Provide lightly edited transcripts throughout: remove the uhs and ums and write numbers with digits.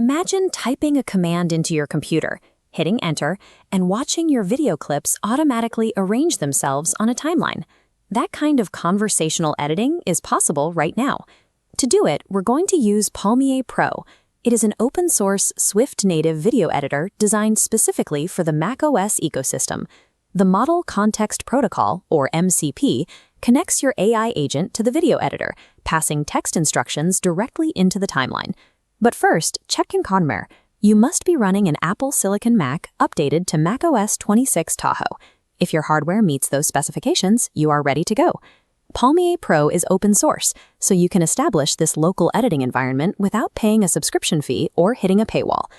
Imagine typing a command into your computer, hitting enter, and watching your video clips automatically arrange themselves on a timeline. That kind of conversational editing is possible right now. To do it, we're going to use Palmier Pro. It is an open-source, Swift-native video editor designed specifically for the macOS ecosystem. The Model Context Protocol, or MCP, connects your AI agent to the video editor, passing text instructions directly into the timeline. But first, check in Palmier. You must be running an Apple Silicon Mac updated to macOS 26 Tahoe. If your hardware meets those specifications, you are ready to go. Palmier Pro is open source, so you can establish this local editing environment without paying a subscription fee or hitting a paywall.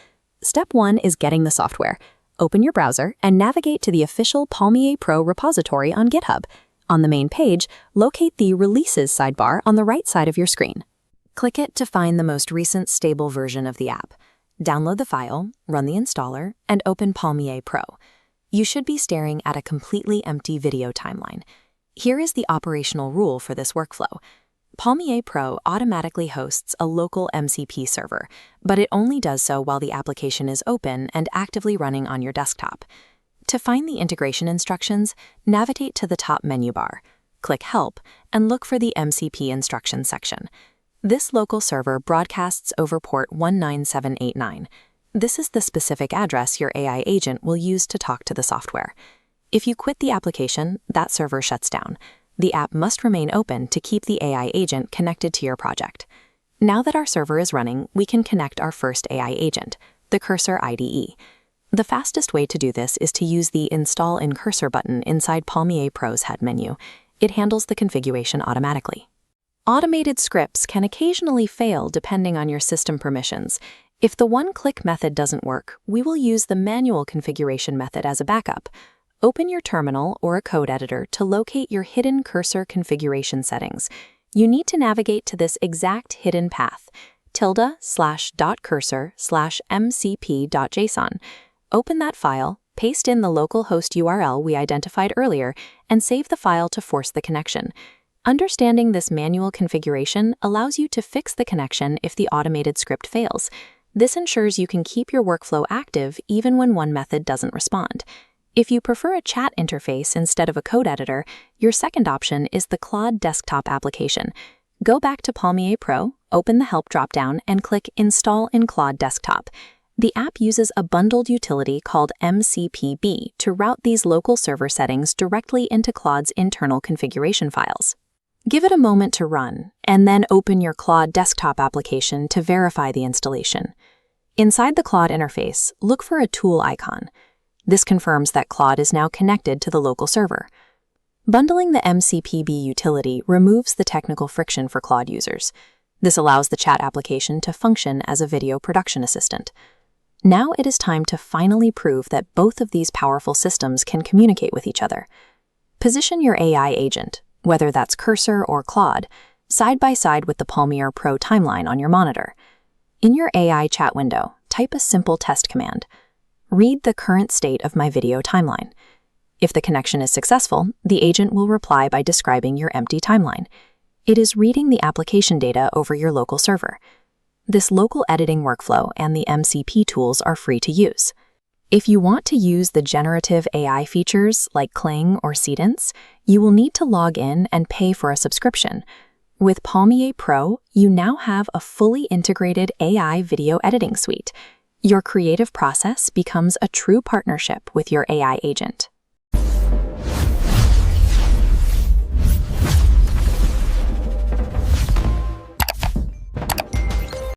Step 1 is getting the software. Open your browser and navigate to the official Palmier Pro repository on GitHub. On the main page, locate the Releases sidebar on the right side of your screen. Click it to find the most recent stable version of the app. Download the file, run the installer, and open Palmier Pro. You should be staring at a completely empty video timeline. Here is the operational rule for this workflow. Palmier Pro automatically hosts a local MCP server, but it only does so while the application is open and actively running on your desktop. To find the integration instructions, navigate to the top menu bar, click Help, and look for the MCP instructions section. This local server broadcasts over port 19789. This is the specific address your AI agent will use to talk to the software. If you quit the application, that server shuts down. The app must remain open to keep the AI agent connected to your project. Now that our server is running, we can connect our first AI agent, the Cursor IDE. The fastest way to do this is to use the Install in Cursor button inside Palmier Pro's head menu. It handles the configuration automatically. Automated scripts can occasionally fail depending on your system permissions. If the one-click method doesn't work, we will use the manual configuration method as a backup. Open your terminal or a code editor to locate your hidden cursor configuration settings. You need to navigate to this exact hidden path, tilde/.cursor/mcp.json. Open that file, paste in the local host URL we identified earlier, and save the file to force the connection. Understanding this manual configuration allows you to fix the connection if the automated script fails. This ensures you can keep your workflow active even when one method doesn't respond. If you prefer a chat interface instead of a code editor, your second option is the Claude Desktop application. Go back to Palmier Pro, open the Help dropdown, and click Install in Claude Desktop. The app uses a bundled utility called mcpb to route these local server settings directly into Claude's internal configuration files. Give it a moment to run, and then open your Claude Desktop application to verify the installation. Inside the Claude interface, look for a tool icon. This confirms that Claude is now connected to the local server. Bundling the mcpb utility removes the technical friction for Claude users. This allows the chat application to function as a video production assistant. Now it is time to finally prove that both of these powerful systems can communicate with each other. Position your AI agent, whether that's Cursor or Claude, side by side with the Palmier Pro timeline on your monitor. In your AI chat window, type a simple test command. Read the current state of my video timeline. If the connection is successful, the agent will reply by describing your empty timeline. It is reading the application data over your local server. This local editing workflow and the MCP tools are free to use. If you want to use the generative AI features like Kling or Seedance, you will need to log in and pay for a subscription. With Palmier Pro, you now have a fully integrated AI video editing suite. Your creative process becomes a true partnership with your AI agent.